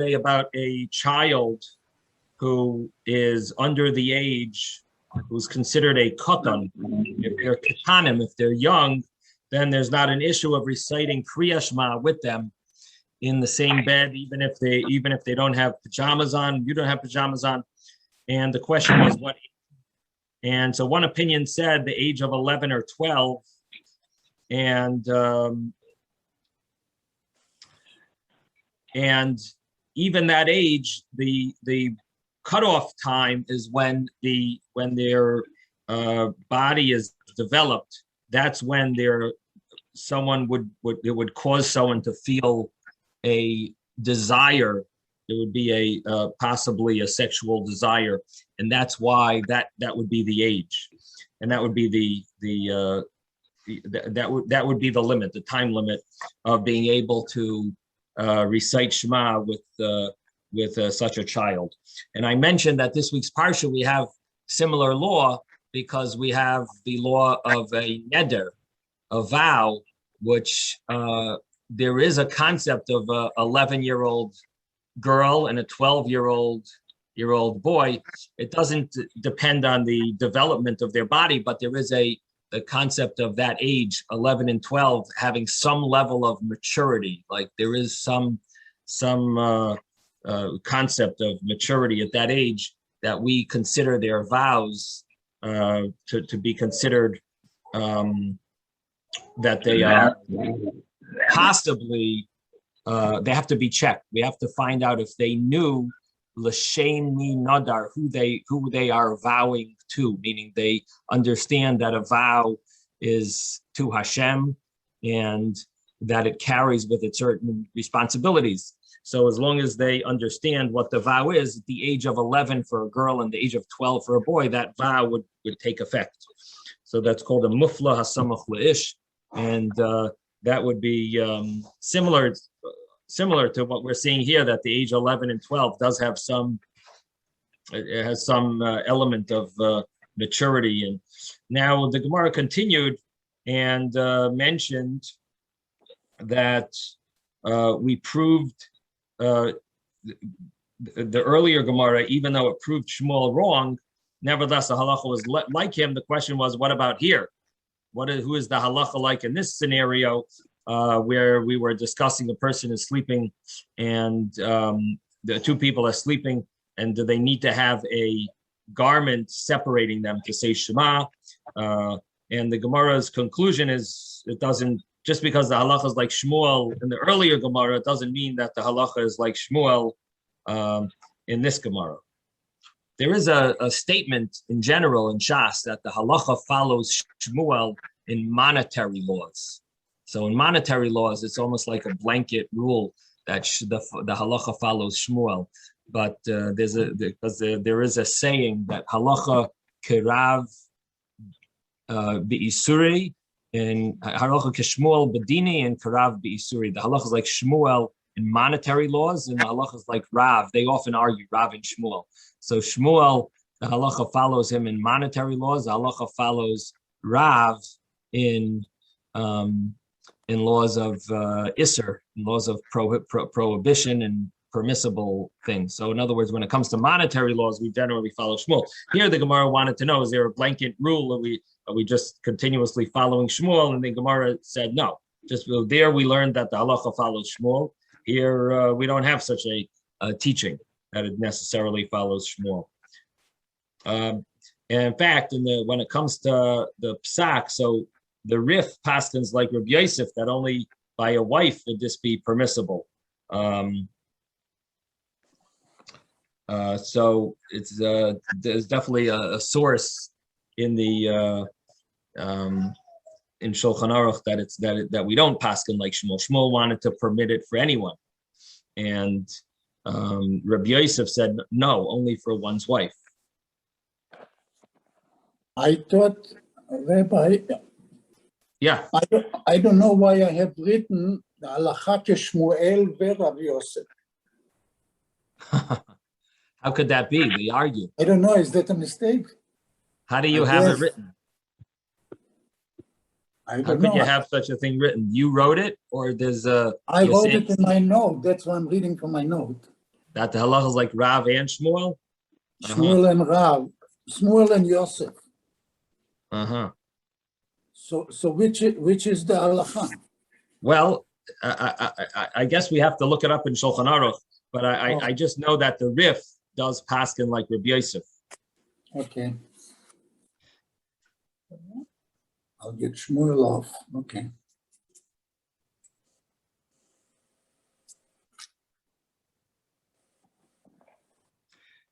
say about a child who is under the age, who's considered a katan. If they're katanim, if they're young, then there's not an issue of reciting Kriya Shema with them in the same bed, even if they don't have pajamas on, you don't have pajamas on. And the question was what age? And so one opinion said the age of 11 or 12. And even that age, the cutoff time is when their body is developed. That's when someone would cause someone to feel a desire. There would be possibly a sexual desire, and that's why that would be the age, and that would be that would be the limit, the time limit of being able to recite Shema with such a child. And I mentioned that this week's parsha we have similar law because we have the law of a neder, a vow, which there is a concept of a 11-year-old girl and a 12-year-old boy. It doesn't depend on the development of their body, but there is the concept of that age, 11 and 12, having some level of maturity. Like there is some concept of maturity at that age that we consider their vows to be considered that they are possibly they have to be checked. We have to find out if they knew l'shem mi nadar, who they are vowing to, meaning they understand that a vow is to Hashem and that it carries with it certain responsibilities. So as long as they understand what the vow is, at the age of 11 for a girl and the age of 12 for a boy, that vow would take effect. So that's called a mufla hasamach le'ish, and that would be similar to what we're seeing here, that the age 11 and 12 does have it has some element of maturity. And now the Gemara continued and mentioned that we proved the earlier Gemara, even though it proved Shmuel wrong, nevertheless the halacha was like him. The question was, what about here? Who is the halacha like in this scenario where we were discussing a person is sleeping and the two people are sleeping, and do they need to have a garment separating them to say Shema? And the Gemara's conclusion is it doesn't, just because the halacha is like Shmuel in the earlier Gemara, it doesn't mean that the halacha is like Shmuel in this Gemara. There is a statement in general in Shas that the halacha follows Shmuel in monetary laws. So in monetary laws, it's almost like a blanket rule that the halacha follows Shmuel. But there is a saying that halacha kerav bi'isuri, and halacha keshmuel bedini and kerav bi'isuri. The halacha is like Shmuel in monetary laws, and the halacha is like Rav. They often argue, Rav and Shmuel. So Shmuel, the halacha follows him in monetary laws. The halacha follows Rav in laws of Isser, in laws of prohibition and permissible things. So in other words, when it comes to monetary laws, we generally follow Shmuel. Here the Gemara wanted to know, is there a blanket rule? Are we just continuously following Shmuel? And the Gemara said no. Just there we learned that the halacha follows Shmuel. Here we don't have such a teaching that it necessarily follows Shmuel. And in fact, when it comes to the psak, so the Rif paskins like Rabbi Yosef that only by a wife would this be permissible. So it's there's definitely a source in the in Shulchan Aruch that we don't paskin like Shmuel. Shmuel wanted to permit it for anyone, and Rabbi Yosef said no, only for one's wife. I thought, Rabbi. Yeah. I don't know why I have written the halacha Shmuel ve Rabbi Yosef. How could that be? They argue. I don't know. Is that a mistake? How do you have it written? I don't How know. could you have such a thing written? You wrote it, or there's a? I wrote it in my note. That's why I'm reading from my note. That the halacha is like Rav and Shmuel? Shmuel and Rav, Shmuel and Yosef. So which is the halacha? Well, I guess we have to look it up in Shulchan Aruch, but I just know that the Rif does paskin like Rabbi Yosef. Okay. I'll get Shmuel off. Okay.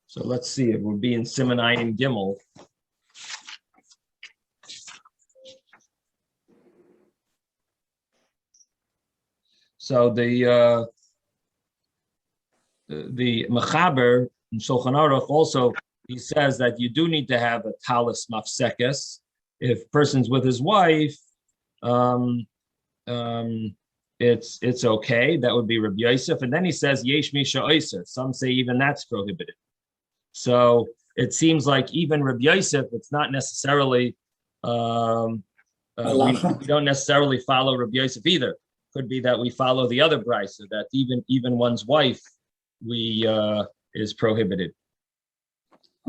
So let's see, it would be in Siman Ayin Gimel. So the Mechaber in Shulchan Aruch also, he says that you do need to have a talis mafsekes. If person's with his wife, it's okay. That would be Rabbi Yosef. And then he says yesh misha oiser. Some say even that's prohibited. So it seems like even Rabbi Yosef, it's not necessarily we don't necessarily follow Rabbi Yosef either. Could be that we follow the other brisa, that even one's wife is prohibited.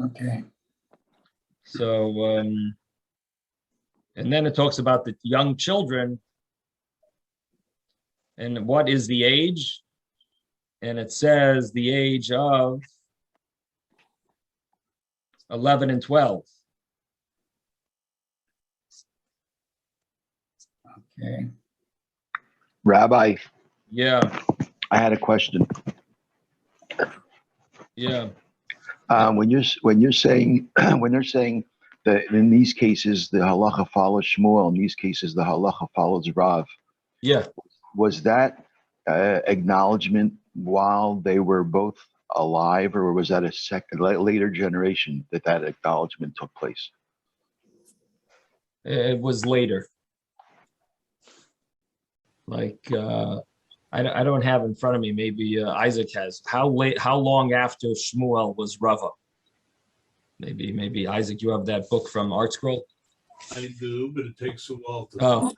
Okay. So and then it talks about the young children and what is the age, and it says the age of 11 and 12. Okay. Rabbi. Yeah. I had a question. Yeah. When you're saying when they're saying that in these cases the halacha follows Shmuel, in these cases the halacha follows Rav. Yeah. Was that acknowledgement while they were both alive, or was that a later generation that acknowledgement took place? It was later. Like I don't have in front of me. Maybe Isaac has. How long after Shmuel was Rava? Maybe Isaac, you have that book from Art Scroll? I do, but it takes a while to. Oh,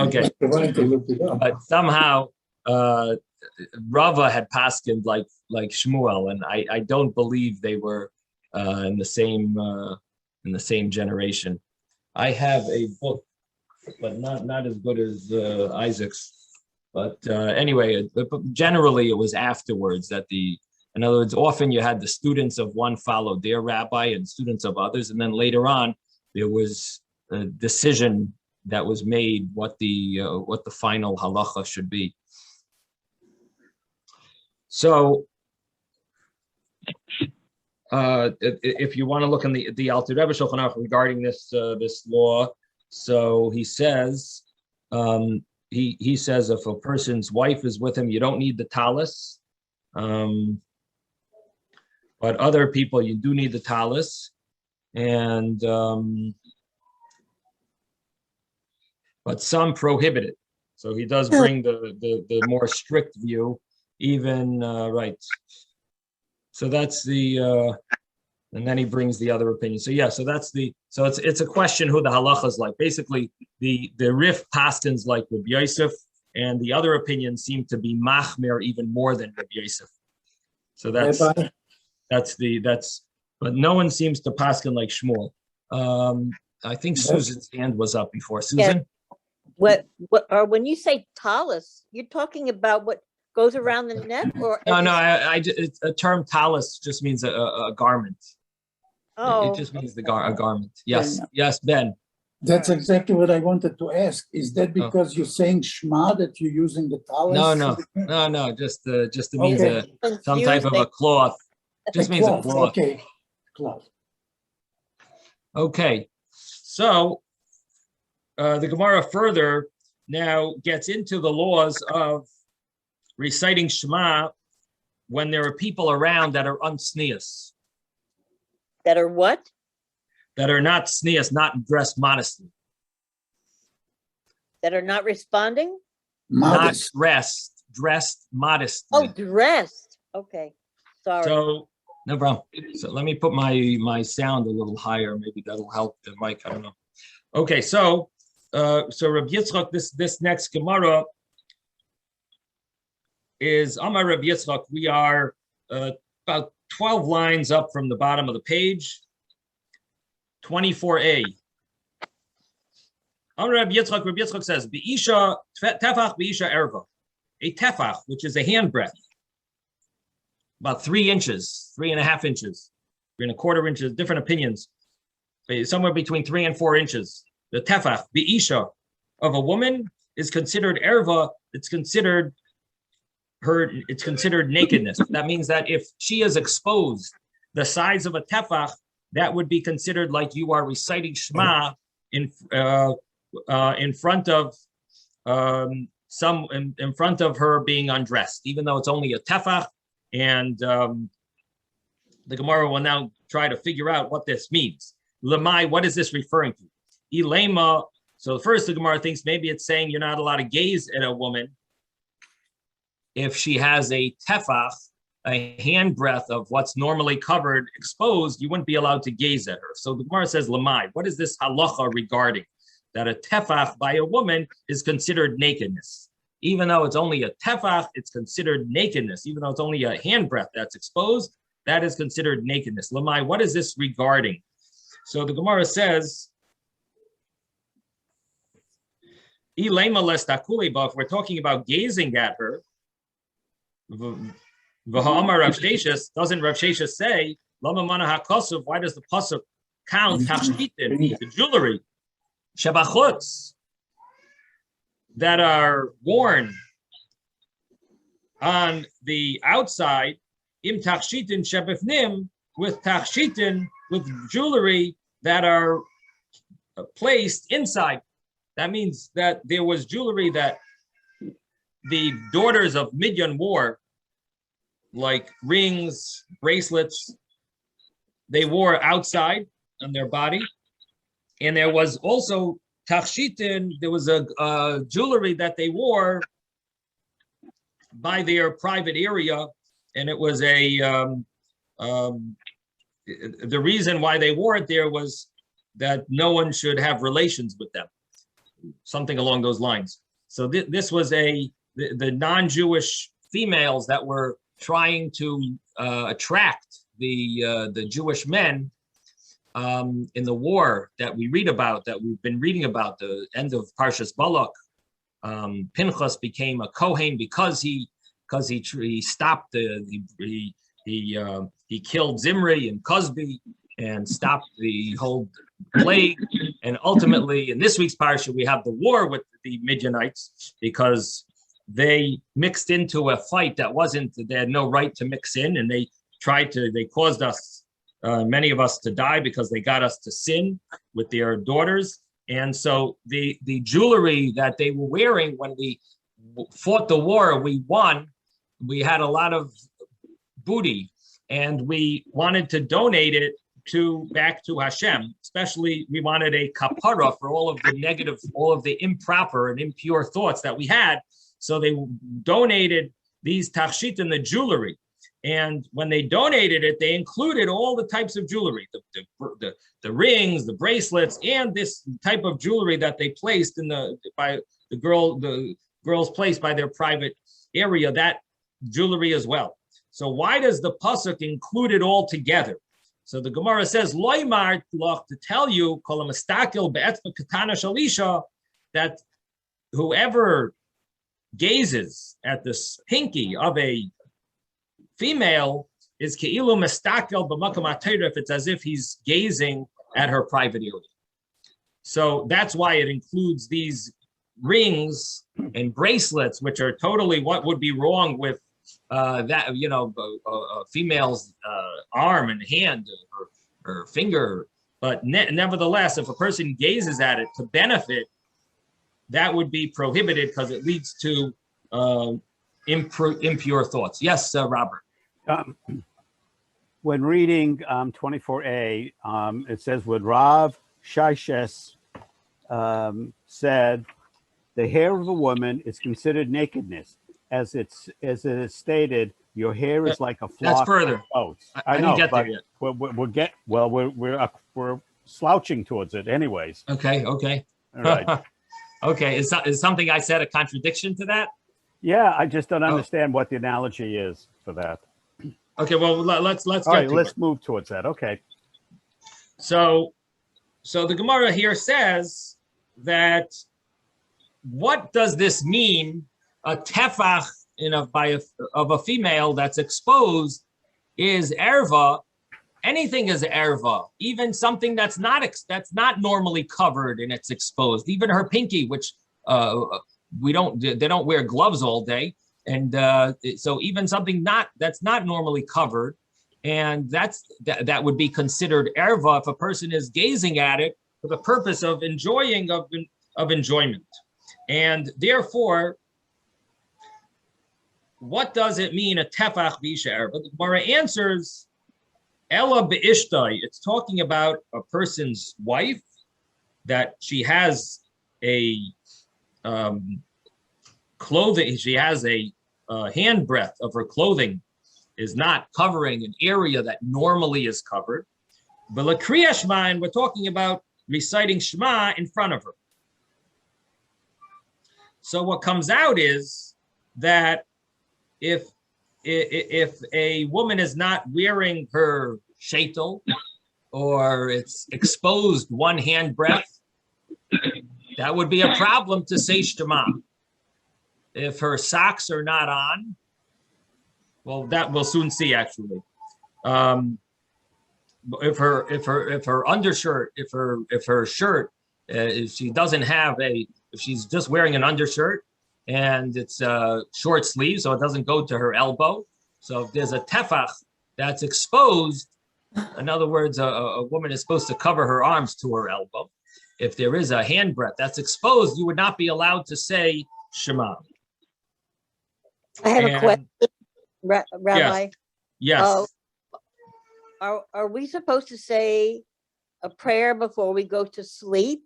okay. But somehow Rava had paskined like Shmuel, and I don't believe they were in the same generation. I have a book, but not as good as Isaac's. But anyway, generally it was afterwards that in other words, often you had the students of one followed their rabbi and students of others, and then later on there was a decision that was made what the final halacha should be. So if you want to look in the Alter Rebbe Shulchan Aruch regarding this law, so he says he says if a person's wife is with him, you don't need the talis. But other people, you do need the talis, and but some prohibit it. So he does bring the more strict view, even right. So that's the and then he brings the other opinion. So yeah, so it's a question who the halacha is like. Basically, the Rif paskins like Rabbi Yosef, and the other opinions seem to be machmer even more than Rabbi Yosef. So but no one seems to paskin like Shmuel. I think Susan's hand was up before. Susan? What or when you say talis, you're talking about what goes around the neck, or No, a term talis just means a garment. Oh, it just means a garment. Yes, yes, Ben. That's exactly what I wanted to ask. Is that because you're saying Shema that you're using the talis? No. Just it means some type of a cloth. Just means a cloth. Okay, cloth. Okay, so the Gemara further now gets into the laws of reciting Shema when there are people around that are unsneas. that are what? That are not sneas, not dressed modestly. That are not responding? Modest. Not dressed modestly. Oh, dressed. Okay, sorry. So, no problem. So let me put my sound a little higher. Maybe that'll help the mic. I don't know. Okay, so Rabbi Yitzchak, this next Gemara is Amar Rabbi Yitzchak. We are about 12 lines up from the bottom of the page. 24a. Rabbi Yitzchak says, Be'isha, tefach be'isha erva. A tefach, which is a handbreadth, about 3 inches, 3.5 inches, 3.25 inches, different opinions, somewhere between 3 and 4 inches. The tefach, be'isha, of a woman is considered erva. It's considered nakedness. That means that if she is exposed the size of a tefach, that would be considered like you are reciting Shema in front of in front of her being undressed, even though it's only a tefach. And the Gemara will now try to figure out what this means. Lemai, what is this referring to? Ilema. So first, the Gemara thinks maybe it's saying you're not allowed to gaze at a woman if she has a tefach, a handbreadth of what's normally covered, exposed. You wouldn't be allowed to gaze at her. So the Gemara says, Lamai, what is this halacha regarding? That a tefach by a woman is considered nakedness. Even though it's only a tefach, it's considered nakedness. Even though it's only a handbreadth that's exposed, that is considered nakedness. Lamai, what is this regarding? So the Gemara says, if we're talking about gazing at her, doesn't Rav Sheshes say, why does the pasuk count the jewelry shebachutz that are worn on the outside, im tachshitin shebifnim, with tachshitin, with jewelry that are placed inside? That means that there was jewelry that the daughters of Midian wore, like rings, bracelets, they wore outside on their body. And there was also tachshitin, there was a jewelry that they wore by their private area. And it was the reason why they wore it there was that no one should have relations with them. Something along those lines. So this was the non-Jewish females that were trying to attract the Jewish men in the war that we read about, that we've been reading about, the end of Parshas Balak. Pinchas became a Kohen because he stopped he killed Zimri and Cosby and stopped the whole plague. And ultimately, in this week's parsha, we have the war with the Midianites because they mixed into a fight that they had no right to mix in, and they caused us, many of us, to die because they got us to sin with their daughters. And so the jewelry that they were wearing when we fought the war, we won. We had a lot of booty, and we wanted to donate it back to Hashem. Especially, we wanted a kapara for all of the negative, all of the improper and impure thoughts that we had. So they donated these tachshit and the jewelry. And when they donated it, they included all the types of jewelry, the rings, the bracelets, and this type of jewelry that they placed by the girls placed by their private area, that jewelry as well. So why does the pasuk include it all together? So the Gemara says, Loimar to tell you, that whoever gazes at this pinky of a female is keilu mestakel b'makam atayra, if it's as if he's gazing at her private area. So that's why it includes these rings and bracelets, which are totally what would be wrong with a female's arm and hand or finger. But nevertheless, if a person gazes at it to benefit, that would be prohibited because it leads to impure thoughts. Yes, Robert. When reading 24a, it says, when Rav Sheshes said, the hair of a woman is considered nakedness. As it is stated, your hair is like a flock. That's further. Of goats. I didn't get there yet. We're slouching towards it, anyways. Okay. All right. Okay. Is something I said a contradiction to that? Yeah, I just don't understand what the analogy is for that. Okay, well, let's All get right, to let's it. move towards that. Okay. So the Gemara here says that what does this mean? A tefach of a female that's exposed is erva. Anything is erva, even something that's not normally covered and it's exposed. Even her pinky, which they don't wear gloves all day, and so even something that's not normally covered, and that would be considered erva if a person is gazing at it for the purpose of enjoyment, and therefore, what does it mean a tefach v'isha erva? The Gemara answers, Ella be'ishtai. It's talking about a person's wife that she has a clothing. She has a handbreadth of her clothing is not covering an area that normally is covered. But l'kriya shema, and we're talking about reciting Shema in front of her. So what comes out is that if a woman is not wearing her sheitel, or it's exposed one hand breadth, that would be a problem to say Shema. If her socks are not on, well, that we'll soon see actually. If her undershirt, if her shirt, if she doesn't have if she's just wearing an undershirt and it's short sleeve, so it doesn't go to her elbow. So if there's a tefach that's exposed, in other words, a woman is supposed to cover her arms to her elbow. If there is a handbreadth that's exposed, you would not be allowed to say Shema. I have a question, Rabbi. Yes. Are we supposed to say a prayer before we go to sleep?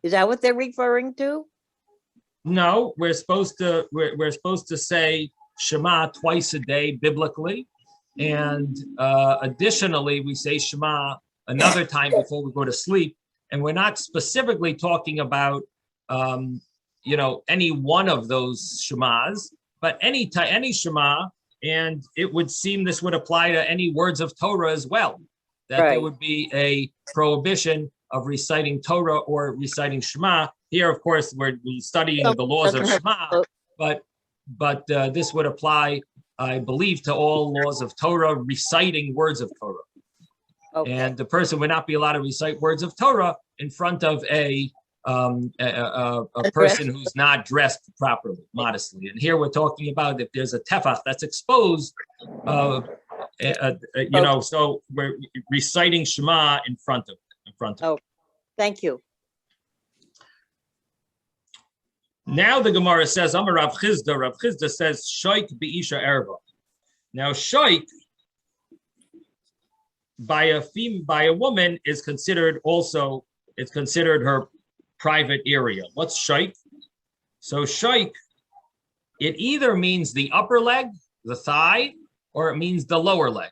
Is that what they're referring to? No, we're supposed to say Shema twice a day biblically, and additionally we say Shema another time before we go to sleep. And we're not specifically talking about any one of those Shemas, but any Shema. And it would seem this would apply to any words of Torah as well, that there would be a prohibition of reciting Torah or reciting Shema. Here, of course, we're studying the laws of Shema, but this would apply, I believe, to all laws of Torah, reciting words of Torah. Okay. And the person would not be allowed to recite words of Torah in front of a person who's not dressed properly, modestly. And here we're talking about if there's a tefach that's exposed, so we're reciting Shema in front of it. Oh, thank you. Now the Gemara says, Amar Rav Chizda. Rav Chizda says, Shoik be'isha erva. Now, shoik by a woman is considered also, it's considered her private area. What's shoik? So shoik, it either means the upper leg, the thigh, or it means the lower leg.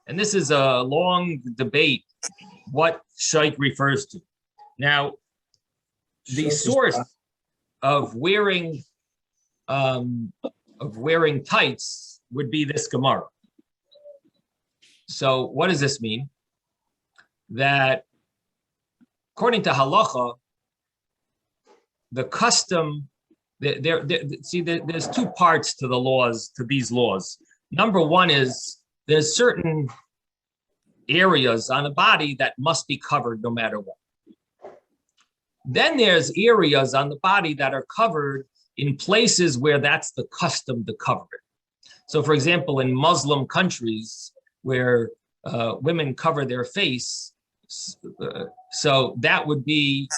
And this is a long debate what shoik refers to. Now, the source of wearing tights would be this Gemara. So what does this mean? That according to halacha, the custom, there's two parts to the laws, to these laws. Number one is there's certain areas on the body that must be covered no matter what. Then there's areas on the body that are covered in places where that's the custom to cover it. So for example, in Muslim countries where women cover their face, so that would be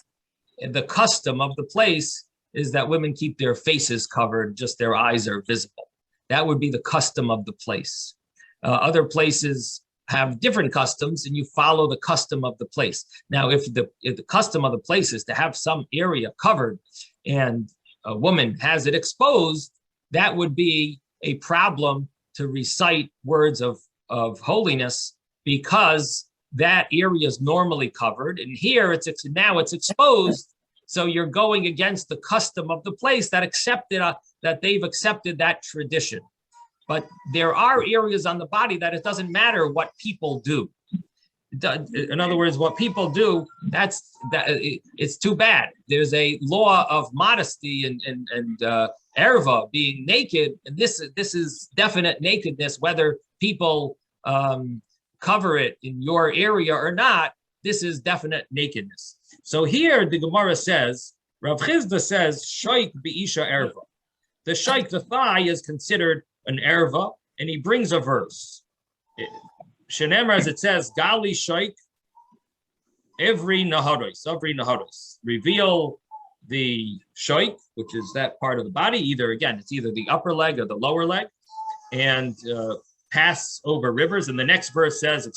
the custom of the place, is that women keep their faces covered, just their eyes are visible. That would be the custom of the place. Other places have different customs, and you follow the custom of the place. Now, if the custom of the place is to have some area covered and a woman has it exposed, that would be a problem to recite words of holiness, because that area is normally covered, and here now it's exposed. So you're going against the custom of the place that they've accepted that tradition. but there are areas on the body that it doesn't matter what people do. In other words, what people do, it's too bad. There's a law of modesty and erva, being naked, and this is definite nakedness, whether people cover it in your area or not. This is definite nakedness. So here the Gemara says, Rav Chizda says, shaik be'isha erva. The shaik, the thigh, is considered an erva, and he brings a verse. Shenemar, as it says, Gali shaik, every naharos, reveal the shaik, which is that part of the body. It's either the upper leg or the lower leg, and pass over rivers. And the next verse says,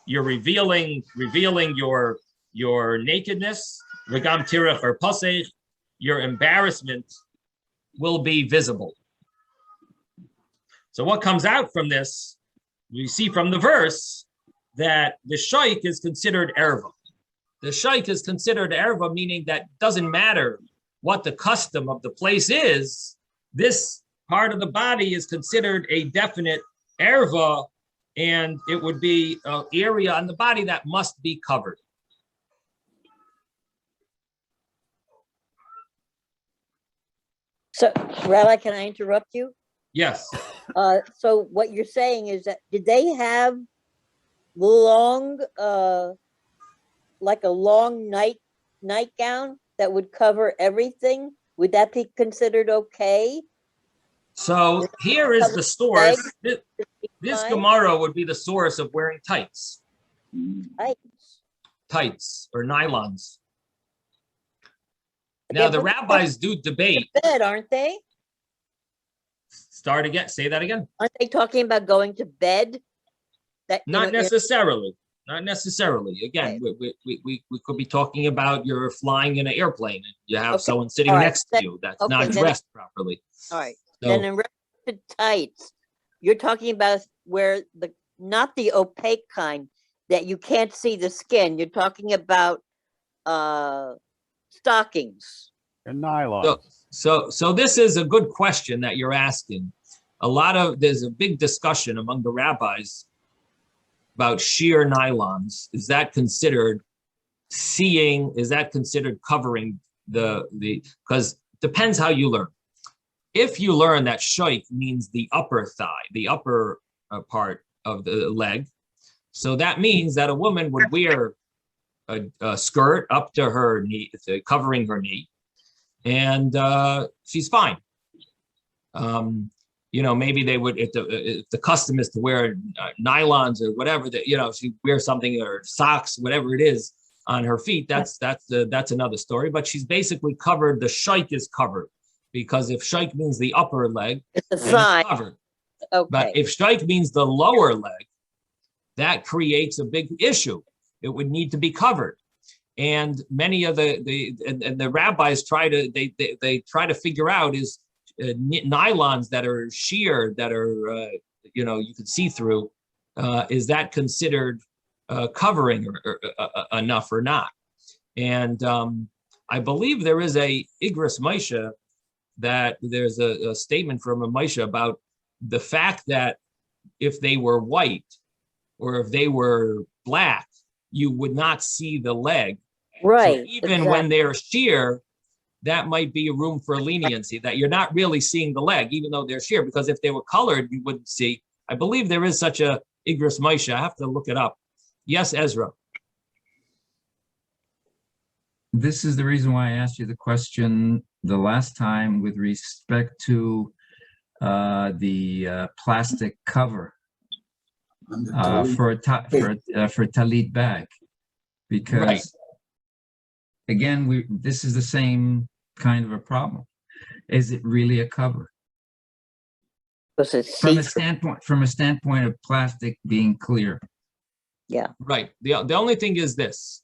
you're revealing your nakedness, v'gam tirach or pasech, your embarrassment will be visible. So what comes out from this? We see from the verse that the shaik is considered erva. The shaik is considered erva, meaning that doesn't matter what the custom of the place is, this part of the body is considered a definite erva, and it would be an area on the body that must be covered. So, Rabbi, can I interrupt you? Yes. So what you're saying is that, did they have long, like a long nightgown that would cover everything? Would that be considered okay? So here is the source. This Gemara would be the source of wearing tights. Tights or nylons. Now the rabbis do debate. Bed, aren't they? Start again. Say that again. Aren't they talking about going to bed? That Not necessarily. Not necessarily. Again, okay. we could be talking about you're flying in an airplane and you have okay. someone sitting next to you that's not dressed properly. All right. So, then in reference to tights, you're talking about where not the opaque kind that you can't see the skin. You're talking about stockings and nylon. So this is a good question that you're asking. There's a big discussion among the rabbis about sheer nylons. Is that considered seeing? Is that considered covering because depends how you learn. If you learn that shaik means the upper thigh, the upper part of the leg, so that means that a woman would wear a skirt up to her knee, covering her knee, and she's fine. Maybe they would, if the custom is to wear nylons or whatever, that she wears something or socks, whatever it is, on her feet. That's another story. But she's basically covered. The shaik is covered, because if shaik means the upper leg, it's a then sign. it's covered. Okay. But if shaik means the lower leg, that creates a big issue. It would need to be covered. And many of the rabbis try to figure out is nylons that are sheer, that are you can see through. Is that considered covering or enough or not? And I believe there is a Igros Moshe that there's a statement from a Moshe about the fact that if they were white or if they were black, you would not see the leg. Right. So even when they're sheer, that might be a room for leniency, that you're not really seeing the leg, even though they're sheer, because if they were colored, you wouldn't see. I believe there is such a Igros Moshe. I have to look it up. Yes, Ezra. This is the reason why I asked you the question the last time with respect to the plastic cover for talit bag, because again, this is the same kind of a problem. Is it really a cover? From a standpoint of plastic being clear. Yeah. Right. The only thing is this: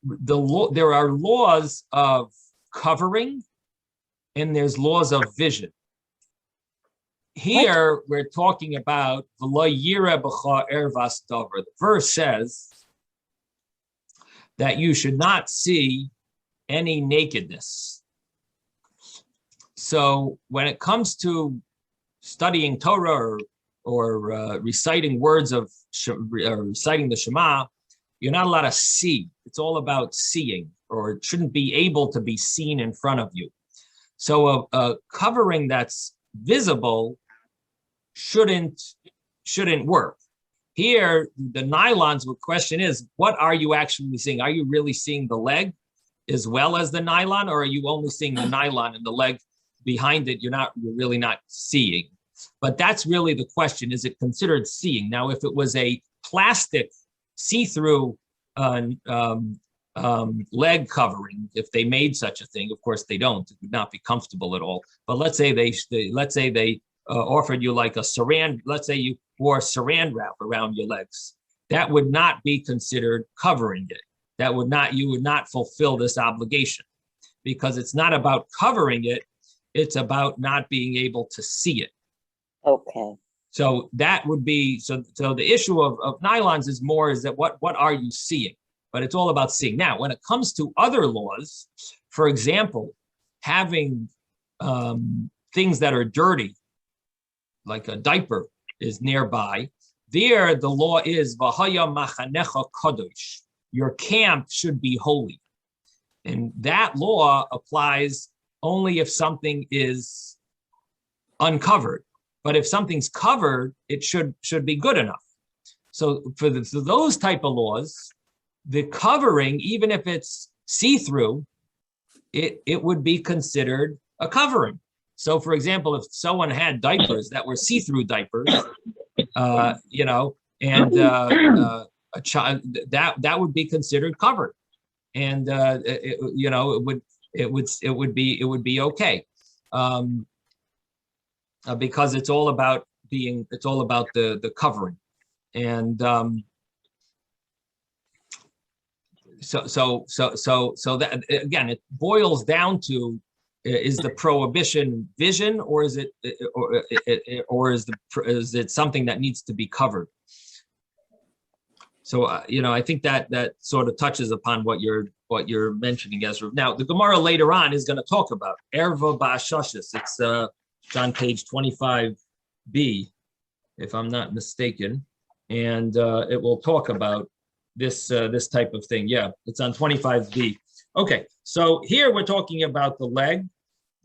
there are laws of covering, and there's laws of vision. Here we're talking about the verse says that you should not see any nakedness. So when it comes to studying Torah or reciting words of or reciting the Shema, you're not allowed to see. It's all about seeing, or it shouldn't be able to be seen in front of you. So a covering that's visible shouldn't work. Here, the nylons, the question is, what are you actually seeing? Are you really seeing the leg as well as the nylon, or are you only seeing the nylon and the leg behind it? You're really not seeing. But that's really the question. Is it considered seeing? Now, if it was a plastic see-through leg covering, if they made such a thing, of course they don't, it would not be comfortable at all. But let's say they offered you like a saran, let's say you wore saran wrap around your legs. That would not be considered covering it. You would not fulfill this obligation, because it's not about covering it, it's about not being able to see it. Okay. So that would be, so the issue of nylons is that what are you seeing? But it's all about seeing. Now, when it comes to other laws, for example, having things that are dirty, like a diaper is nearby, there the law is v'haya machanecha kadosh. Your camp should be holy. And that law applies only if something is uncovered. But if something's covered, it should be good enough. So for those type of laws, the covering, even if it's see-through, it would be considered a covering. So for example, if someone had diapers that were see-through diapers, and a child, that would be considered covered, and it would be okay, because it's all about the covering, and so that again, it boils down to, is the prohibition vision, or is it something that needs to be covered? So I think that sort of touches upon what you're mentioning, Ezra. Now the Gemara later on is going to talk about erva ba'ashashis. It's on page 25b, if I'm not mistaken, and it will talk about this type of thing. Yeah, it's on 25b. Okay, so here we're talking about the leg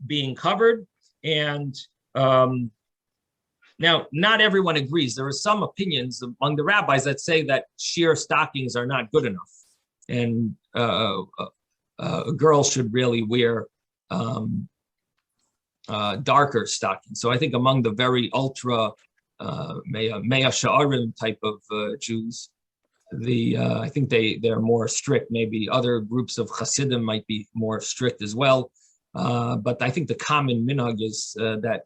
being covered, and now not everyone agrees. There are some opinions among the rabbis that say that sheer stockings are not good enough, and a girl should really wear darker stockings. So I think among the very ultra Mea Sha'arim type of Jews, I think they're more strict. Maybe other groups of Hasidim might be more strict as well. But I think the common minhag is that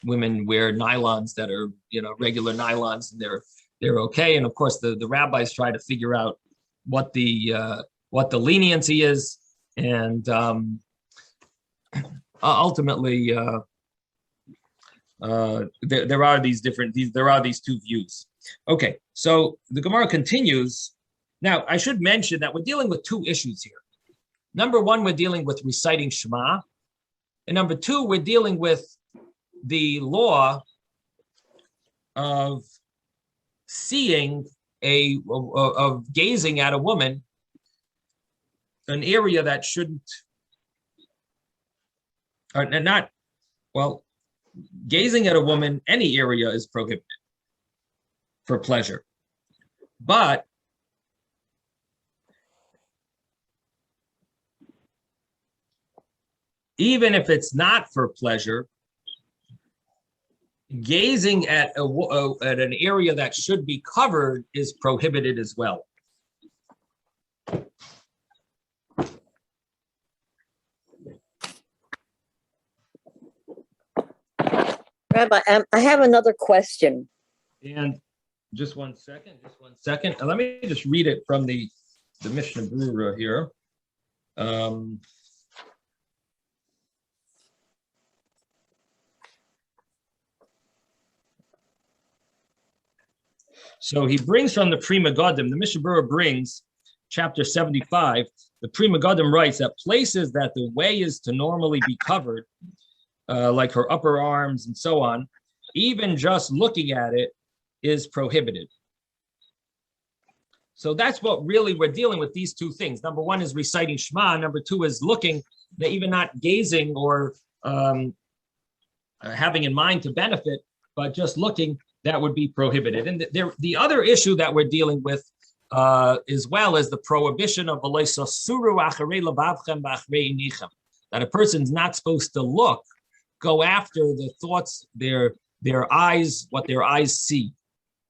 women wear nylons that are, regular nylons, and they're okay. And of course, the rabbis try to figure out what the leniency is, and ultimately there are these two views. Okay, so the Gemara continues. Now, I should mention that we're dealing with two issues here. Number one, we're dealing with reciting Shema, and number two, we're dealing with the law of seeing of gazing at a woman, an area that shouldn't, or not, well, gazing at a woman, any area is prohibited for pleasure. But even if it's not for pleasure, gazing at an area that should be covered is prohibited as well. Rabbi, I have another question. And just one second. Let me just read it from the Mishnah Berurah here. So he brings from the Pri Megadim, the Mishnah Berurah brings, chapter 75, the Pri Megadim writes that places that the way is to normally be covered, like her upper arms and so on, even just looking at it is prohibited. So that's what really we're dealing with, these two things. Number one is reciting Shema. Number two is looking, even not gazing or having in mind to benefit, but just looking, that would be prohibited. And the other issue that we're dealing with as well is the prohibition of that a person's not supposed to go after the thoughts, their eyes, what their eyes see,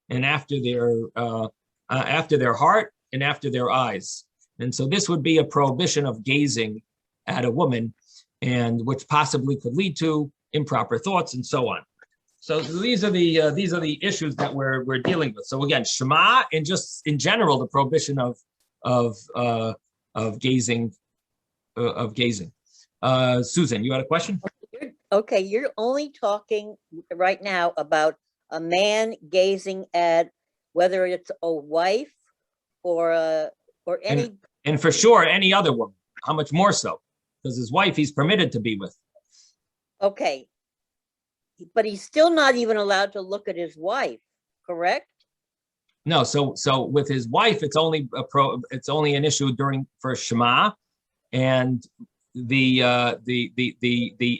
and after their heart and after their eyes. And so this would be a prohibition of gazing at a woman, and which possibly could lead to improper thoughts and so on. So these are the issues that we're dealing with. So again, Shema, and just in general, the prohibition of gazing. Susan, you had a question? Okay, you're only talking right now about a man gazing at whether it's a wife or any. And for sure, any other woman. How much more so? Because his wife, he's permitted to be with. Okay, but he's still not even allowed to look at his wife, correct? No, so with his wife, it's only an issue for Shema, and the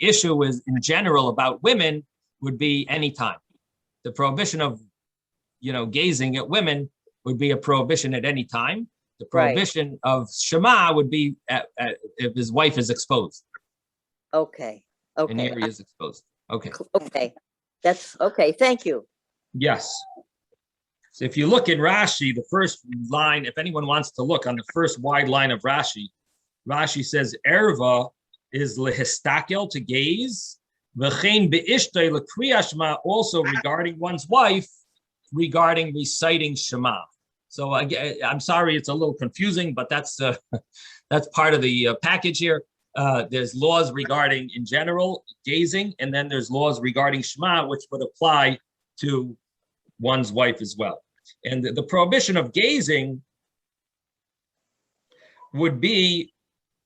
issue is in general about women would be anytime. The prohibition of gazing at women would be a prohibition at any time. The prohibition of Shema would be if his wife is exposed. Okay. And the area is exposed. Okay. Okay. That's okay. Thank you. Yes. So if you look in Rashi, the first line, if anyone wants to look on the first wide line of Rashi, Rashi says, Erva is lehistakel, to gaze, v'chein be'ishtay l'kriya Shema, also regarding one's wife, regarding reciting Shema. So again, I'm sorry, it's a little confusing, but that's part of the package here. There's laws regarding, in general, gazing, and then there's laws regarding Shema, which would apply to one's wife as well. And the prohibition of gazing would be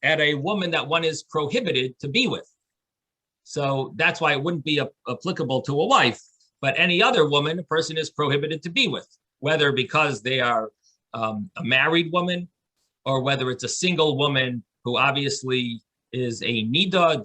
at a woman that one is prohibited to be with. So that's why it wouldn't be applicable to a wife, but any other woman a person is prohibited to be with, whether because they are a married woman or whether it's a single woman who obviously is a nida,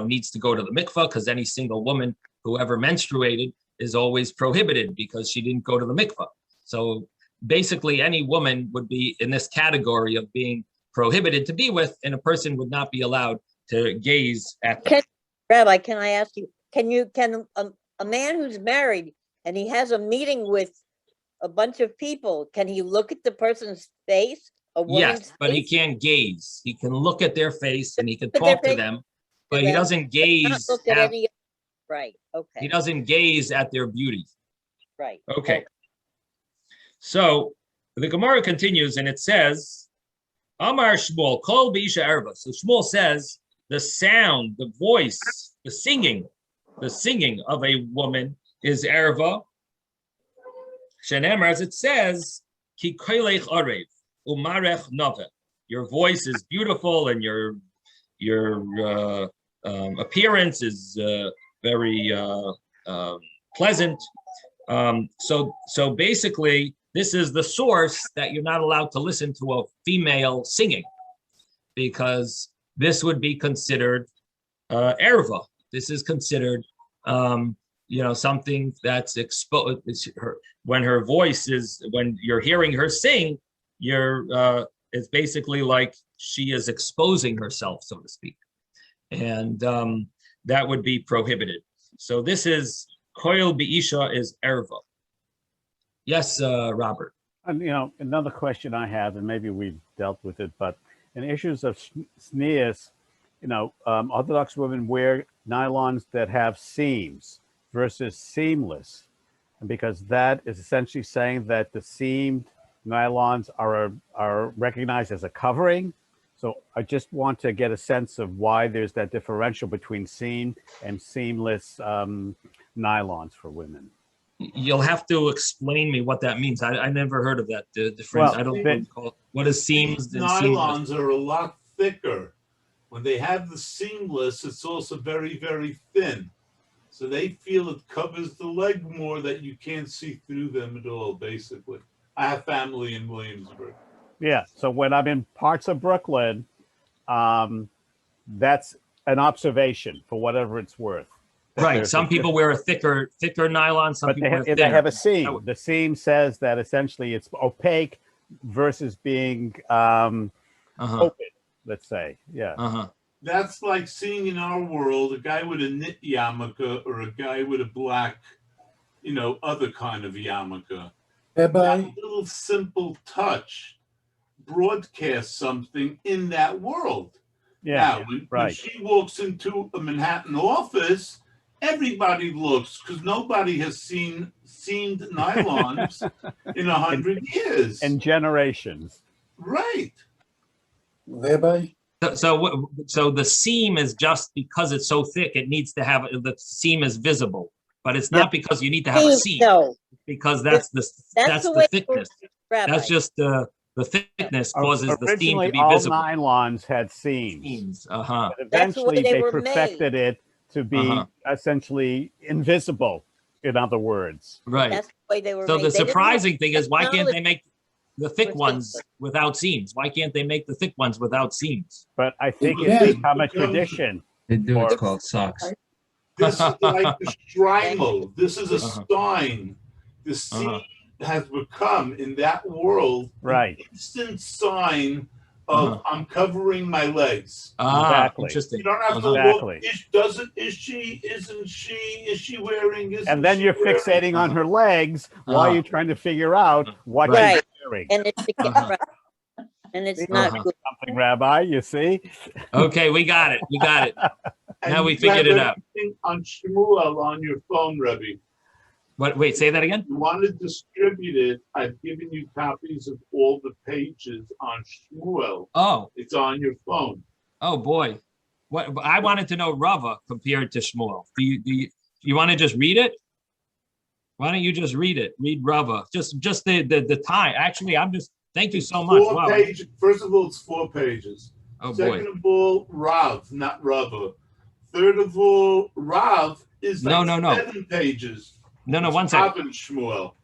needs to go to the mikvah, because any single woman who ever menstruated is always prohibited because she didn't go to the mikvah. So basically any woman would be in this category of being prohibited to be with, and a person would not be allowed to gaze at them. Rabbi, can I ask you, can a man who's married and he has a meeting with a bunch of people, can he look at the person's face? Yes, but he can't gaze. He can look at their face and he can talk to them, but he doesn't gaze. Right. Okay. He doesn't gaze at their beauty. Right. Okay. So the Gemara continues and it says, Amar Shmuel, Kol B'isha Erva. So Shmuel says the sound, the voice, the singing of a woman is Erva. Shenemar, as it says, Ki koilech arev umarech nove. Your voice is beautiful and your appearance is very pleasant. So basically, this is the source that you're not allowed to listen to a female singing, because this would be considered erva. This is considered, something that's exposed. When her voice is, when you're hearing her sing, it's basically like she is exposing herself, so to speak, and that would be prohibited. So this is koil bi'isha is erva. Yes, Robert. And, another question I have, and maybe we've dealt with it, but in issues of sneas, Orthodox women wear nylons that have seams versus seamless, and because that is essentially saying that the seamed nylons are recognized as a covering. So I just want to get a sense of why there's that differential between seamed and seamless nylons for women. You'll have to explain me what that means. I never heard of that. The difference. Well, I don't recall. What is seams and Nylons seamless? are a lot thicker. When they have the seamless, it's also very, very thin. So they feel it covers the leg more, that you can't see through them at all, basically. I have family in Williamsburg. Yeah. So when I'm in parts of Brooklyn, that's an observation for whatever it's worth. That Right. there's Some a people wear a thicker nylon. Some but people wear they thinner. have a That seam. would- The seam says that essentially it's opaque versus being Uh-huh. open, let's say. Yeah. Uh-huh. That's like seeing in our world a guy with a knit yarmulke or a guy with a black, other kind of yarmulke. Rabbi, That little simple touch broadcasts something in that world. Yeah. Now, when right. she walks into a Manhattan office, everybody looks, because nobody has seen seamed nylons in 100 years. And generations. Right. Rabbi, So the seam is just because it's so thick, it needs to have, the seam is visible, but it's not because you need to have a seam, No, because that's the way thickness. Rabbi. That's just the thickness causes the seam Originally, to be all visible. nylons had seams. Seams, uh-huh. But That's the way eventually, they they were perfected it to be Uh-huh. essentially invisible, in other words. Right. That's the way they were So made. the They didn't have surprising thing is, why can't they technology. make the thick What's ones this? without seams? Why can't they make the thick ones without seams? But I think Yeah. it's become a tradition. They do. It's Or- called socks. This is like the strimo. This is a Uh-huh. sign. The seam Uh-huh. has become, in that world, Right. an instant sign of Uh-huh. I'm covering my legs. Ah, Exactly. interesting. You don't have to Uh-huh. look. Exactly. Is she, isn't she, is she wearing, isn't And then she you're wearing? fixating on her legs while Uh-huh. you're trying to figure out what Right. she's wearing. And it's Uh-huh. right. And it's See, not Uh-huh. good. Something, Rabbi, you see? Okay, we got it. We got it. And Now we you figured have it out. everything on Shmuel on your phone, Rebbe. What? Wait, say that again. You want to distribute it. I've given you copies of all the pages on Shmuel. Oh, It's on your phone. oh boy. What I wanted to know Rava compared to Shmuel. Do you want to just read it? Why don't you just read it? Read Rava. Just the time. Actually, thank you so much. Wow. First of all, it's 4 pages. Oh Second boy. of all, Rav, not Rava. Third of all, Rav is like No. 7 pages. No, It's one second. Rav and Shmuel.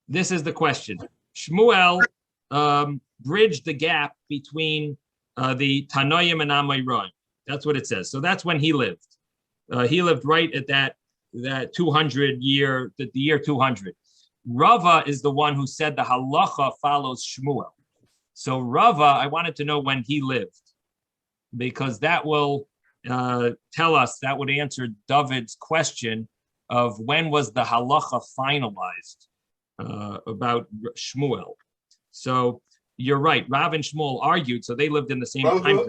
This is the question. Shmuel bridged the gap between the Tanoim and Amoyron. That's what it says. So that's when he lived. He lived right at that 200 year, the year 200. Rava is the one who said the halacha follows Shmuel. So Rava, I wanted to know when he lived, because that will tell us, that would answer David's question of when was the halacha finalized about Shmuel. So you're right, Rav and Shmuel argued, so they lived in the same time period.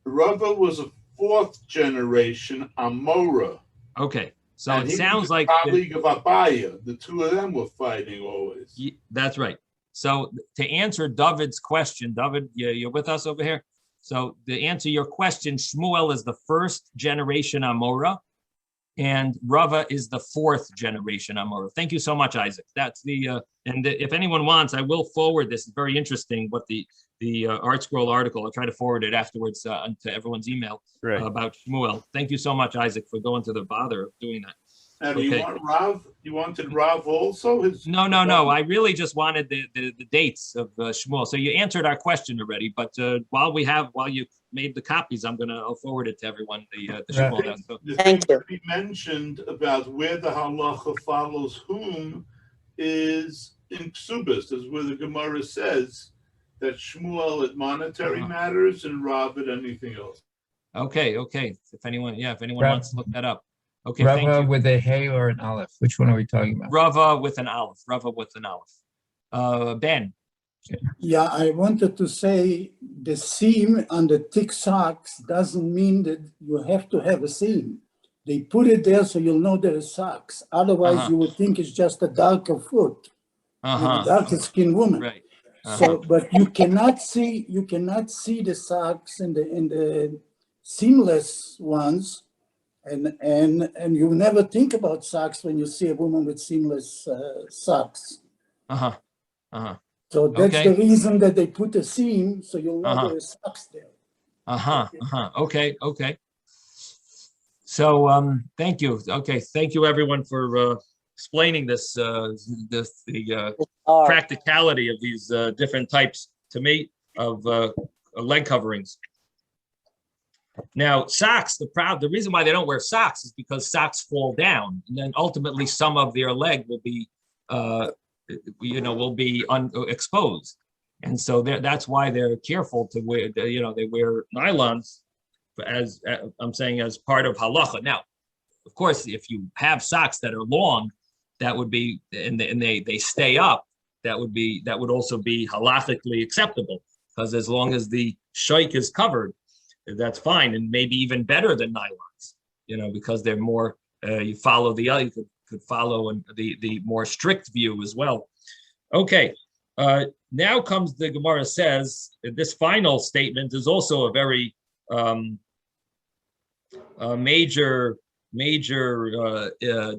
Rava was a 4th generation Amora. Okay, so And it he sounds was a like colleague of Abaya. The two of them were fighting always. that's right. So to answer David's question, David, you're with us over here. So to answer your question, Shmuel is the 1st generation Amora, and Rava is the 4th generation Amora. Thank you so much, Isaac. That's and if anyone wants, I will forward this. It's very interesting what the Art Scroll article. I'll try to forward it afterwards to everyone's email Right. about Shmuel. Thank you so much, Isaac, for going to the bother of doing that. Now, do you Okay. want Rav? You wanted Rav also? No. I really just wanted the dates of Shmuel. So you answered our question already, but while you made the copies, I'll forward it to everyone. The Shmuel. Now. So, The Thank thing you. that we mentioned about where the halacha follows whom is in Ksubis, is where the Gemara says that Shmuel at monetary Uh-huh. matters and Rav at anything else. okay. If anyone Rav- wants to look that up. Okay, thank Rava you. with a hay or an aleph? Which one are we talking about? Rava with an aleph. Ben. yeah, I wanted to say the seam on the thick socks doesn't mean that you have to have a seam. They put it there so you'll know there is socks. Otherwise, Uh-huh. you would think it's just a darker foot, a darker skinned woman. Right. So, but you cannot see the socks in the seamless ones, and you never think about socks when you see a woman with seamless socks. So that's Okay. the reason that they put a seam, so you'll know Uh-huh. there is socks there. Okay. So, thank you. Okay, thank you everyone for explaining the Or practicality of these different types to me of leg coverings. Now, socks, the reason why they don't wear socks is because socks fall down, and then ultimately some of their leg will be, exposed. And so that's why they're careful to wear, they wear nylons as I'm saying, as part of halacha. Now, of course, if you have socks that are long, that would be, and they stay up, that would also be halachically acceptable, because as long as the shoik is covered, that's fine, and maybe even better than nylons, because they're more, you follow you could follow the more strict view as well. Okay, now comes the Gemara says, this final statement is also a very major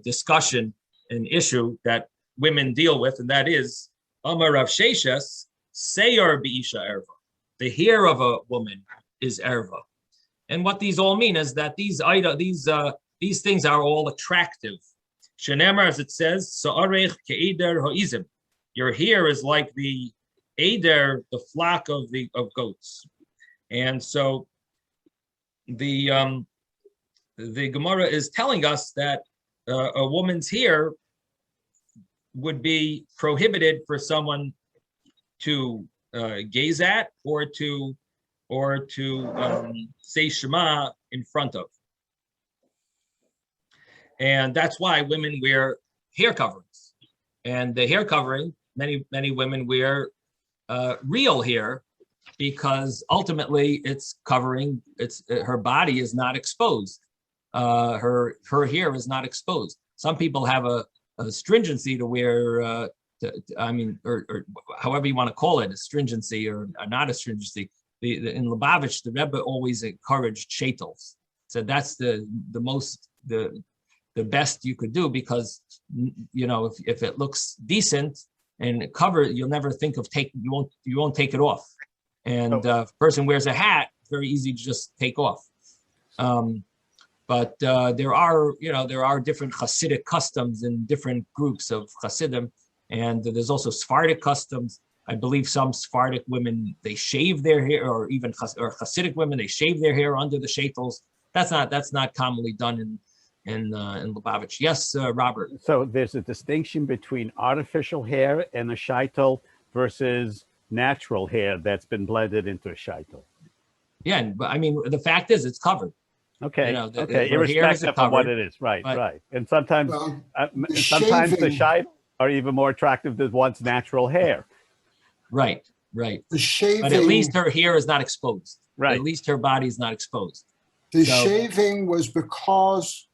discussion and issue that women deal with, and that is Amar Rav Sheshes Seyar B'isha Erva. The hair of a woman is erva, and what these all mean is that these things are all attractive. Shenemar, as it says, Sa'arech ke'eder ha'izim. Your hair is like the eder, the flock of goats, and so the Gemara is telling us that a woman's hair would be prohibited for someone to gaze at or to say Shema in front of. And that's why women wear hair coverings. And the hair covering, many women wear real hair, because ultimately it's covering, her body is not exposed. Her hair is not exposed. Some people have a stringency to wear, or however you want to call it, a stringency or not a stringency. In Lubavitch, the Rebbe always encouraged shaitels. So that's the best you could do, because if it looks decent and covered, you'll never think of you won't take it off. And if a person wears a hat, it's very easy to just take off. But there are different Hasidic customs in different groups of Hasidim, and there's also Sephardic customs. I believe some Sephardic women, they shave their hair, or even Hasidic women, they shave their hair under the shaitels. That's not commonly done in Lubavitch. Yes, Robert. So there's a distinction between artificial hair and a shaitel versus natural hair that's been blended into a shaitel. Yeah, but I mean, the fact is, it's covered. Okay. Irrespective of what it is, right. And sometimes, the shaitel are even more attractive than one's natural hair. Right. The shaving, but at least her hair is not exposed. Right. At least her body is not exposed. The shaving was because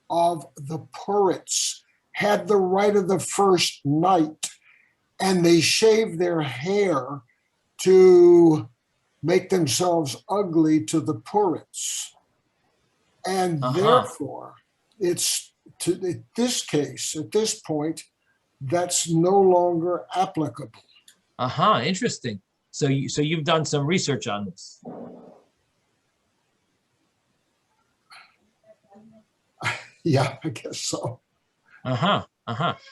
of the Puritz had the right of the first night, and they shaved their hair to make themselves ugly to the Puritz. And therefore, it's this case, at this point, that's no longer applicable. Interesting. So you've done some research on this. Yeah, I guess so.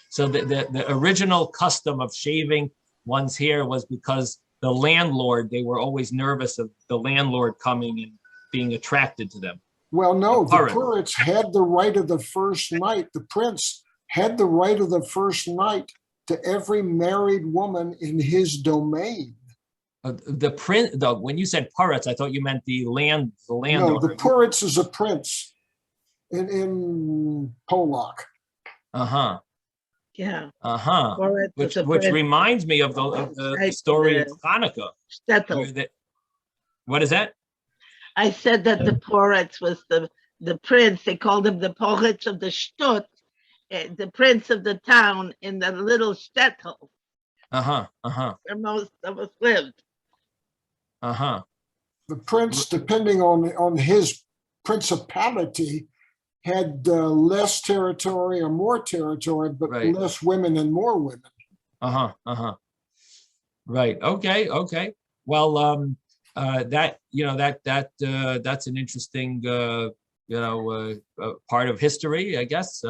So the original custom of shaving one's hair was because the landlord, they were always nervous of the landlord coming and being attracted to them. Well, no, the Puritz had the right of the first night. The prince had the right of the first night to every married woman in his domain. The prince, when you said Puritz, I thought you meant the landowner. No, the Puritz is a prince in Polak. Yeah. Which reminds me of the story of Hanukkah. What is that? I said that the Poretz was the prince. They called him the Poretz of the Shtut, the prince of the town in the little shtetl. Where most of us lived. The prince, depending on his principality, had less territory or more territory, but less women and more women. Right. Okay. Well, that's an interesting part of history, I guess.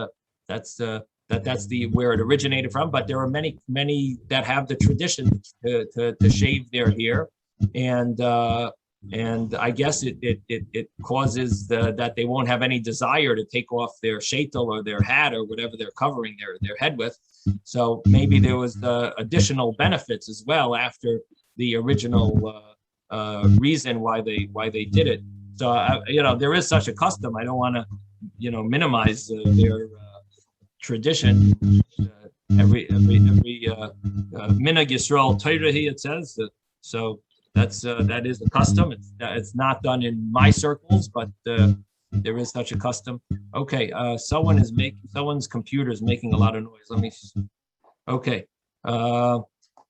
That's where it originated from. But there are many that have the tradition to shave their hair, and I guess it causes that they won't have any desire to take off their sheitel or their hat or whatever they're covering their head with. So maybe there was additional benefits as well after the original reason why they did it. So there is such a custom. I don't want to minimize their tradition. Every minhag Yisrael Torah, it says. So that is the custom. It's not done in my circles, but there is such a custom. Okay, someone's computer is making a lot of noise. Let me. Okay,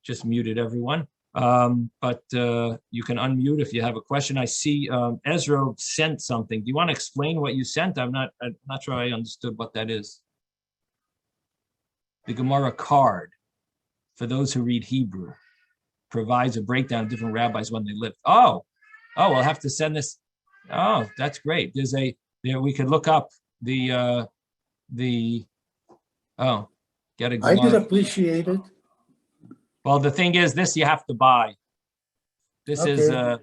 just muted everyone. But you can unmute if you have a question. I see Ezra sent something. Do you want to explain what you sent? I'm not sure I understood what that is. The Gemara card, for those who read Hebrew, provides a breakdown of different rabbis when they lived. Oh, we'll have to send this. Oh, that's great. We could look up get a Gemara. I did appreciate it. Well, the thing is, this you have to buy. This is on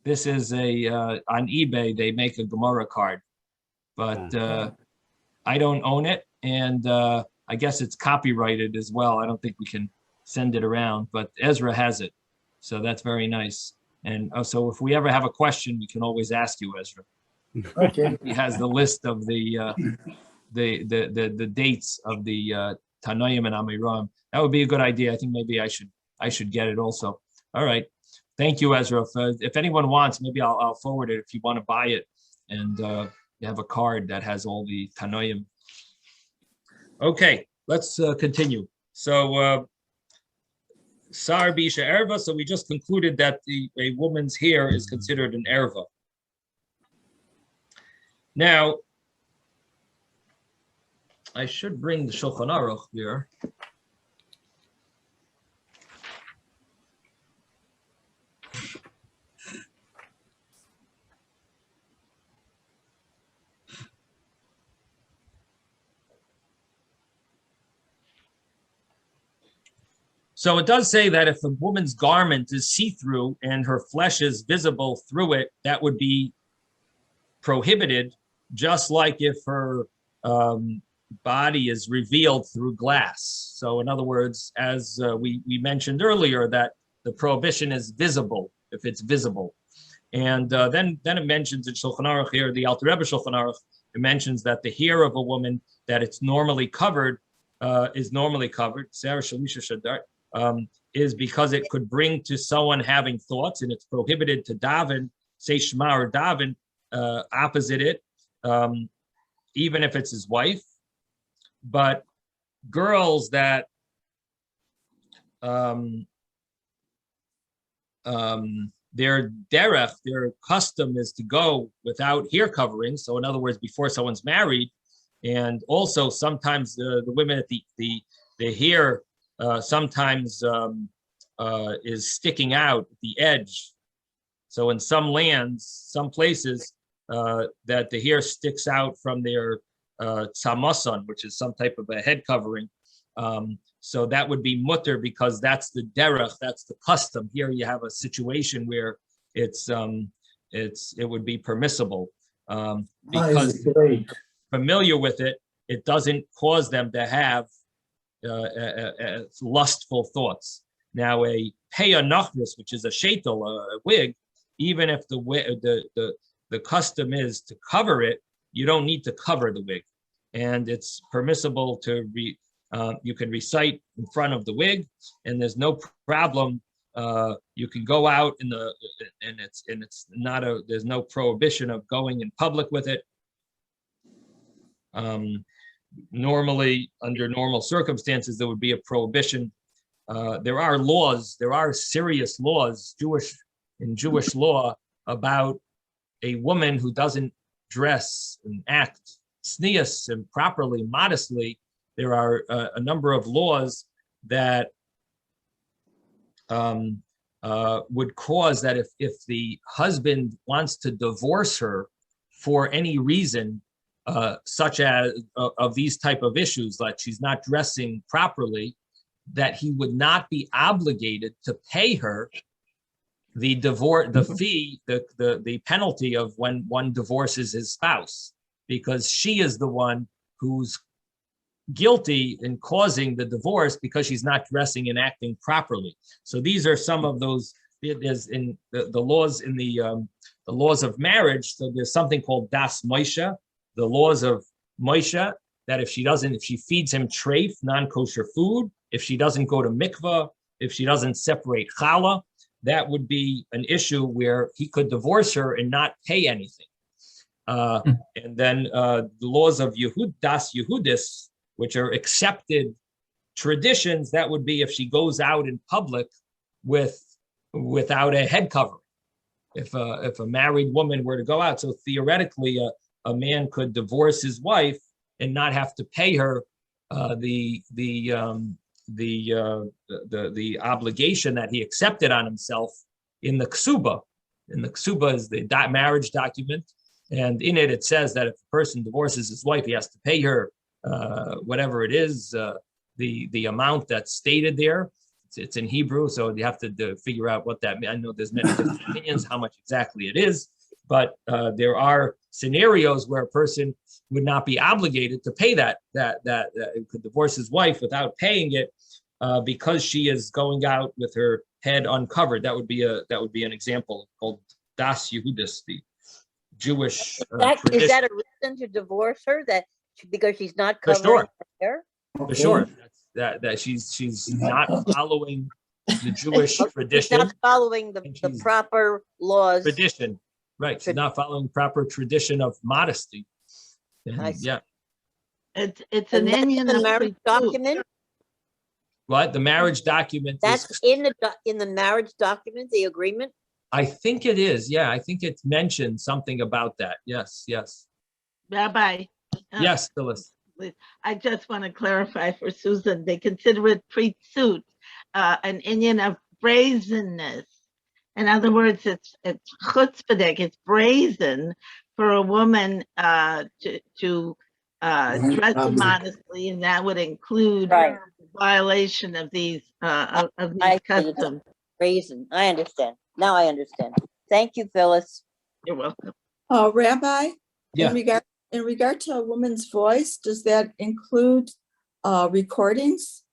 eBay. They make a Gemara card, but I don't own it, and I guess it's copyrighted as well. I don't think we can send it around, but Ezra has it, so that's very nice. And so, if we ever have a question, we can always ask you, Ezra. Okay. He has the list of the dates of the Tanoim and Amiram. That would be a good idea. I think maybe I should get it also. All right. Thank you, Ezra. If anyone wants, maybe I'll forward it if you want to buy it. And you have a card that has all the Tanoim. Okay, let's continue. So Sar Bisha Erva. So we just concluded that a woman's hair is considered an Erva. Now, I should bring the Shulchan Aruch here. So it does say that if a woman's garment is see-through and her flesh is visible through it, that would be prohibited, just like if her body is revealed through glass. So in other words, as we mentioned earlier, that the prohibition is visible, if it's visible. And then it mentions in Shulchan Aruch here, the Alter Rebbe Shulchan Aruch, it mentions that the hair of a woman that it's normally covered, is because it could bring to someone having thoughts, and it's prohibited to daven, say Shema or daven, opposite it, even if it's his wife. But girls that their derech, their custom is to go without hair covering. So in other words, before someone's married, and also sometimes the women at the hair sometimes is sticking out at the edge. So in some lands, some places, that the hair sticks out from their tzamason, which is some type of a head covering. So that would be mutter because that's the derech, that's the custom. Here you have a situation where it would be permissible because familiar with it, it doesn't cause them to have lustful thoughts. Now a peya nachris, which is a sheitel, a wig, even if the custom is to cover it, you don't need to cover the wig, and it's permissible to you can recite in front of the wig, and there's no problem. You can go out there's no prohibition of going in public with it. Normally, under normal circumstances, there would be a prohibition. There are serious laws, in Jewish law, about a woman who doesn't dress and act tznius and properly, modestly. There are a number of laws that would cause that if the husband wants to divorce her for any reason, such as of these type of issues, like she's not dressing properly, that he would not be obligated to pay her the divorce, the fee, the penalty of when one divorces his spouse, because she is the one who's guilty in causing the divorce because she's not dressing and acting properly. So these are some of those. There's in the laws in the laws of marriage. So there's something called das Moshe, the laws of Moshe, that if she feeds him treif, non-kosher food, if she doesn't go to mikvah, if she doesn't separate challah, that would be an issue where he could divorce her and not pay anything. And then the laws of das Yehudis, which are accepted traditions, that would be if she goes out in public without a head covering. If a married woman were to go out, so theoretically a man could divorce his wife and not have to pay her the obligation that he accepted on himself in the ksuba. And the ksuba is the marriage document, and in it says that if a person divorces his wife, he has to pay her whatever it is, the amount that's stated there. It's in Hebrew, so you have to figure out what that means. I know there's many different opinions how much exactly it is, but there are scenarios where a person would not be obligated to pay that could divorce his wife without paying it because she is going out with her head uncovered. That would be an example called das Yehudis, the Jewish tradition. Is that a reason to divorce her? Because she's not covering her hair? For sure. That she's not following the Jewish tradition. She's not following the proper laws. Tradition, right? She's not following proper tradition of modesty. And, yeah. It's an Indian marriage document. What? The marriage document? That's in the marriage document, the agreement. I think it is. Yeah, I think it's mentioned something about that. Yes. Rabbi. Yes, Phyllis. I just want to clarify for Susan, they consider it pre-suit, an Indian of brazenness. In other words, it's chutzpahdik, it's brazen for a woman to dress modestly, and that would include violation of these customs. Brazen, I understand. Now I understand. Thank you, Phyllis. You're welcome. Rabbi, yeah. In regard to a woman's voice, does that include recordings?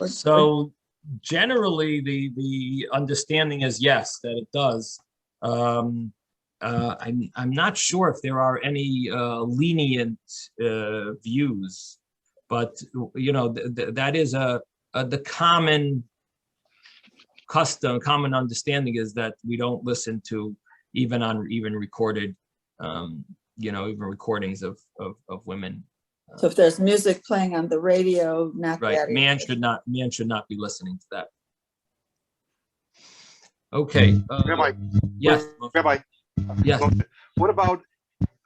So generally, the understanding is yes, that it does. I'm not sure if there are any lenient views, but that is the common custom, common understanding is that we don't listen to even recorded. Even recordings of women. So if there's music playing on the radio, not right, that man should not be listening to that. Okay. Rabbi. Yes. Rabbi. Yes. What about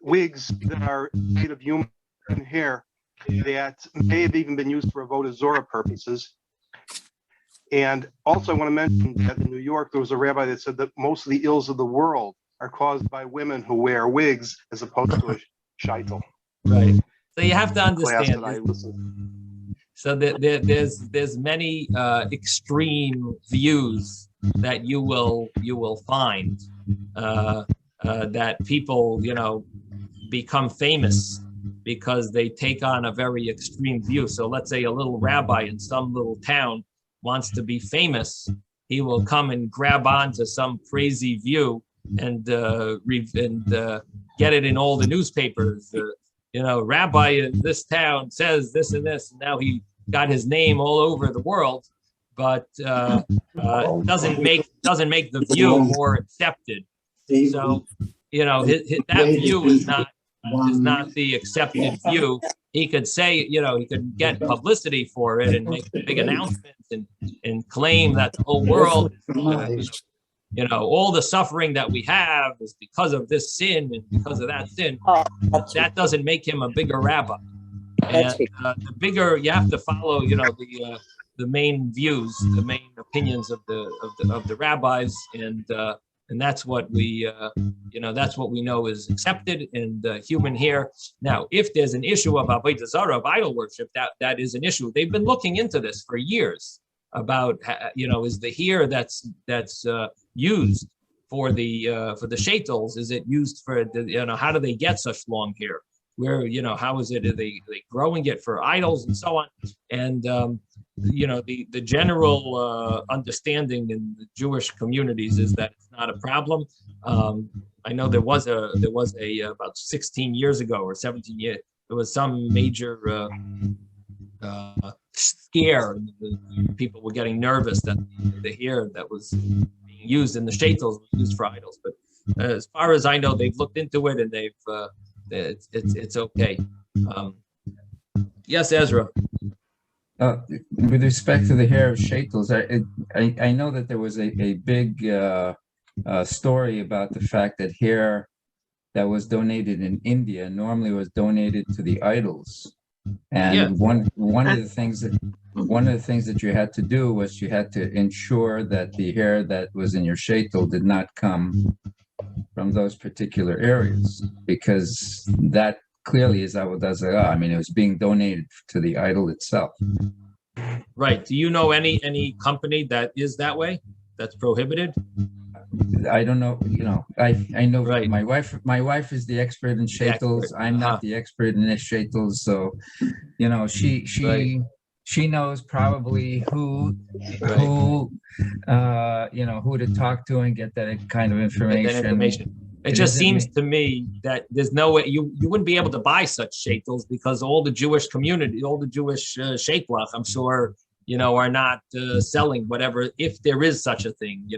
wigs that are made of human hair that may have even been used for avodah zorah purposes? And also, I want to mention that in New York, there was a rabbi that said that most of the ills of the world are caused by women who wear wigs as opposed to a shaitel. Right. So you have to understand. So there's many extreme views that you will find that people become famous because they take on a very extreme view. So let's say a little rabbi in some little town wants to be famous, he will come and grab onto some crazy view and get it in all the newspapers. Rabbi in this town says this and this, and now he got his name all over the world, but doesn't make the view more accepted. So that view is not the accepted view. He could say, he could get publicity for it and make big announcements and claim that the whole world all the suffering that we have is because of this sin and because of that sin. That doesn't make him a bigger rabbi. And the bigger you have to follow, the main views, the main opinions of the rabbis, and And that's what we, that's what we know is accepted and human hair. Now, if there's an issue of avodah zarah, of idol worship, that is an issue. They've been looking into this for years about, is the hair that's used for the shaitels, is it used for how do they get such long hair? Where, how is it? Are they growing it for idols and so on? And the general understanding in the Jewish communities is that it's not a problem. I know there was a about 16 years ago or 17 years, there was some major scare. People were getting nervous that the hair that was being used in the shaitels was used for idols. But as far as I know, they've looked into it and they've it's okay. Yes, Ezra. With respect to the hair of shaitels, I know that there was a big story about the fact that hair that was donated in India normally was donated to the idols, and one of the things that you had to do was you had to ensure that the hair that was in your shaitel did not come from those particular areas, because that clearly is avodah zarah. I mean, it was being donated to the idol itself. Right. Do you know any company that is that way? That's prohibited? I don't know. I know. Right. My wife is the expert in shaitels. I'm not the expert in shaitels, so she knows probably who to talk to and get that kind of information. It just seems to me that there's no way you wouldn't be able to buy such shaitels, because all the Jewish community, all the Jewish sheitlach, I'm sure, are not selling whatever, if there is such a thing.